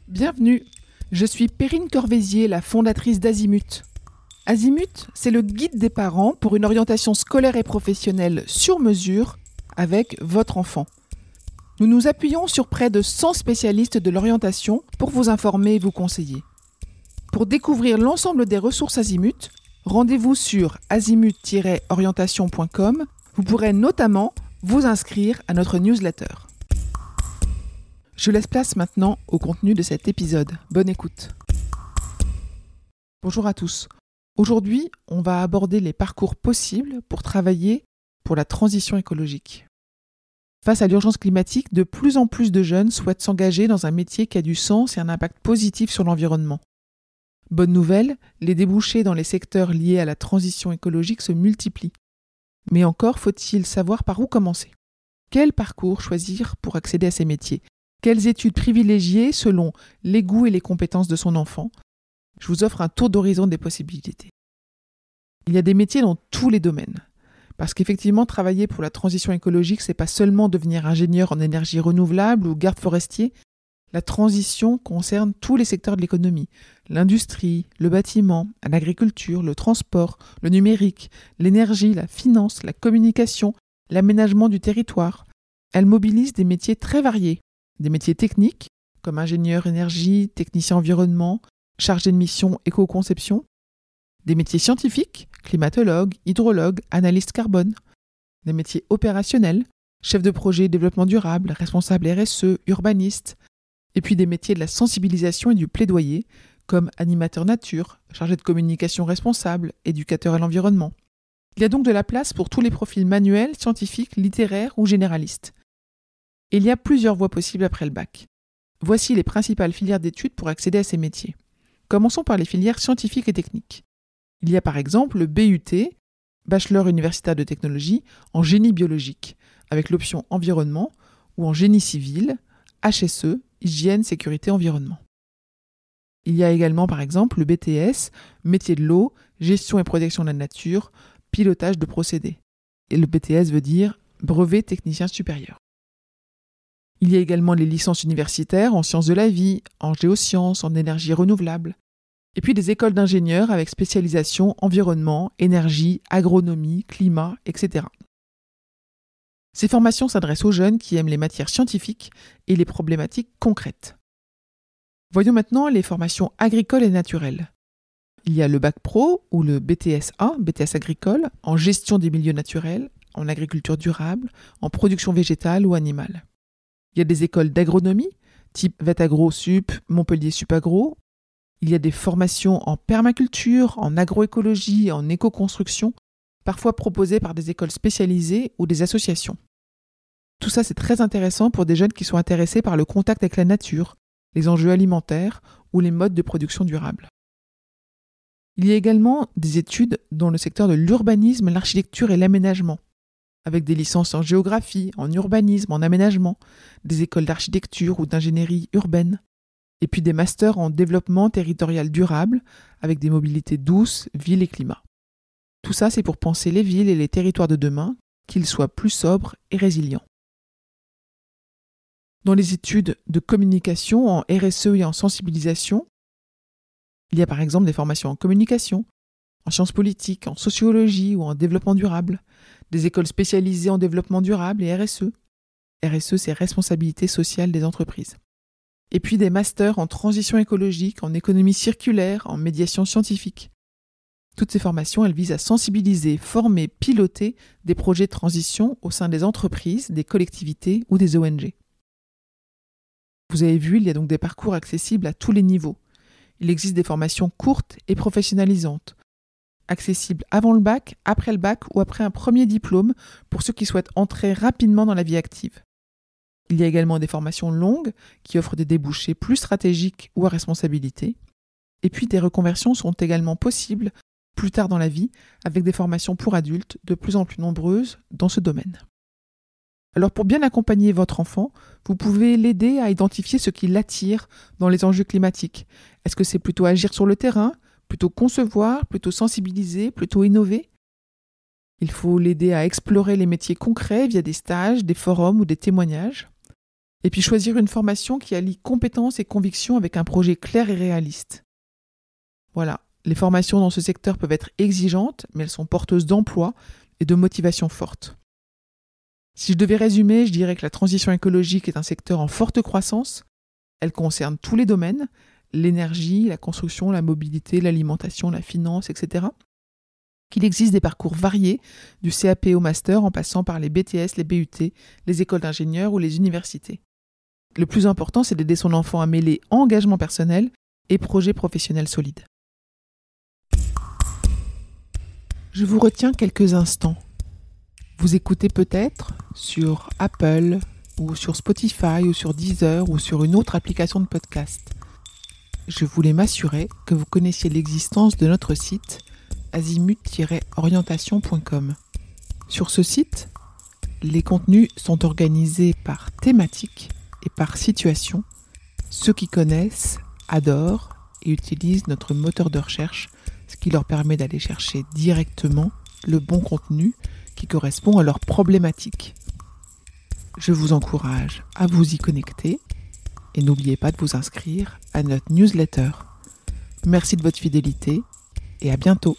Bienvenue, je suis Perrine Corvézier, la fondatrice d'Azimut. Azimut, c'est le guide des parents pour une orientation scolaire et professionnelle sur mesure avec votre enfant. Nous nous appuyons sur près de 100 spécialistes de l'orientation pour vous informer et vous conseiller. Pour découvrir l'ensemble des ressources Azimut, rendez-vous sur azimut-orientation.com. Vous pourrez notamment vous inscrire à notre newsletter. Je laisse place maintenant au contenu de cet épisode. Bonne écoute. Bonjour à tous. Aujourd'hui, on va aborder les parcours possibles pour travailler pour la transition écologique. Face à l'urgence climatique, de plus en plus de jeunes souhaitent s'engager dans un métier qui a du sens et un impact positif sur l'environnement. Bonne nouvelle, les débouchés dans les secteurs liés à la transition écologique se multiplient. Mais encore faut-il savoir par où commencer. Quel parcours choisir pour accéder à ces métiers ? Quelles études privilégier selon les goûts et les compétences de son enfant ? Je vous offre un tour d'horizon des possibilités. Il y a des métiers dans tous les domaines. Parce qu'effectivement, travailler pour la transition écologique, c'est pas seulement devenir ingénieur en énergie renouvelable ou garde forestier. La transition concerne tous les secteurs de l'économie. L'industrie, le bâtiment, l'agriculture, le transport, le numérique, l'énergie, la finance, la communication, l'aménagement du territoire. Elle mobilise des métiers très variés. Des métiers techniques, comme ingénieur énergie, technicien environnement, chargé de mission éco-conception. Des métiers scientifiques, climatologue, hydrologue, analyste carbone. Des métiers opérationnels, chef de projet développement durable, responsable RSE, urbaniste. Et puis des métiers de la sensibilisation et du plaidoyer, comme animateur nature, chargé de communication responsable, éducateur à l'environnement. Il y a donc de la place pour tous les profils manuels, scientifiques, littéraires ou généralistes. Il y a plusieurs voies possibles après le bac. Voici les principales filières d'études pour accéder à ces métiers. Commençons par les filières scientifiques et techniques. Il y a par exemple le BUT, Bachelor universitaire de technologie, en génie biologique, avec l'option environnement, ou en génie civil, HSE, hygiène, sécurité, environnement. Il y a également par exemple le BTS, métier de l'eau, gestion et protection de la nature, pilotage de procédés. Et le BTS veut dire brevet technicien supérieur. Il y a également les licences universitaires en sciences de la vie, en géosciences, en énergie renouvelable. Et puis des écoles d'ingénieurs avec spécialisation environnement, énergie, agronomie, climat, etc. Ces formations s'adressent aux jeunes qui aiment les matières scientifiques et les problématiques concrètes. Voyons maintenant les formations agricoles et naturelles. Il y a le Bac Pro ou le BTS-A, BTS agricole, en gestion des milieux naturels, en agriculture durable, en production végétale ou animale. Il y a des écoles d'agronomie, type VetAgro Sup, Montpellier Supagro. Il y a des formations en permaculture, en agroécologie, en éco-construction, parfois proposées par des écoles spécialisées ou des associations. Tout ça, c'est très intéressant pour des jeunes qui sont intéressés par le contact avec la nature, les enjeux alimentaires ou les modes de production durable. Il y a également des études dans le secteur de l'urbanisme, l'architecture et l'aménagement, avec des licences en géographie, en urbanisme, en aménagement, des écoles d'architecture ou d'ingénierie urbaine, et puis des masters en développement territorial durable, avec des mobilités douces, ville et climat. Tout ça, c'est pour penser les villes et les territoires de demain, qu'ils soient plus sobres et résilients. Dans les études de communication en RSE et en sensibilisation, il y a par exemple des formations en communication, en sciences politiques, en sociologie ou en développement durable, des écoles spécialisées en développement durable et RSE. RSE, c'est responsabilité sociale des entreprises. Et puis des masters en transition écologique, en économie circulaire, en médiation scientifique. Toutes ces formations, elles visent à sensibiliser, former, piloter des projets de transition au sein des entreprises, des collectivités ou des ONG. Vous avez vu, il y a donc des parcours accessibles à tous les niveaux. Il existe des formations courtes et professionnalisantes, accessibles avant le bac, après le bac ou après un premier diplôme pour ceux qui souhaitent entrer rapidement dans la vie active. Il y a également des formations longues qui offrent des débouchés plus stratégiques ou à responsabilité. Et puis des reconversions sont également possibles plus tard dans la vie avec des formations pour adultes de plus en plus nombreuses dans ce domaine. Alors pour bien accompagner votre enfant, vous pouvez l'aider à identifier ce qui l'attire dans les enjeux climatiques. Est-ce que c'est plutôt agir sur le terrain, plutôt concevoir, plutôt sensibiliser, plutôt innover ? Il faut l'aider à explorer les métiers concrets via des stages, des forums ou des témoignages. Et puis choisir une formation qui allie compétences et convictions avec un projet clair et réaliste. Voilà, les formations dans ce secteur peuvent être exigeantes, mais elles sont porteuses d'emploi et de motivation forte. Si je devais résumer, je dirais que la transition écologique est un secteur en forte croissance. Elle concerne tous les domaines, l'énergie, la construction, la mobilité, l'alimentation, la finance, etc. Qu'il existe des parcours variés, du CAP au master en passant par les BTS, les BUT, les écoles d'ingénieurs ou les universités. Le plus important, c'est d'aider son enfant à mêler engagement personnel et projet professionnel solide. Je vous retiens quelques instants. Vous écoutez peut-être sur Apple ou sur Spotify ou sur Deezer ou sur une autre application de podcast. Je voulais m'assurer que vous connaissiez l'existence de notre site azimut-orientation.com. Sur ce site, les contenus sont organisés par thématique et par situation. Ceux qui connaissent adorent et utilisent notre moteur de recherche, ce qui leur permet d'aller chercher directement le bon contenu qui correspond à leurs problématiques. Je vous encourage à vous y connecter et n'oubliez pas de vous inscrire à notre newsletter. Merci de votre fidélité et à bientôt.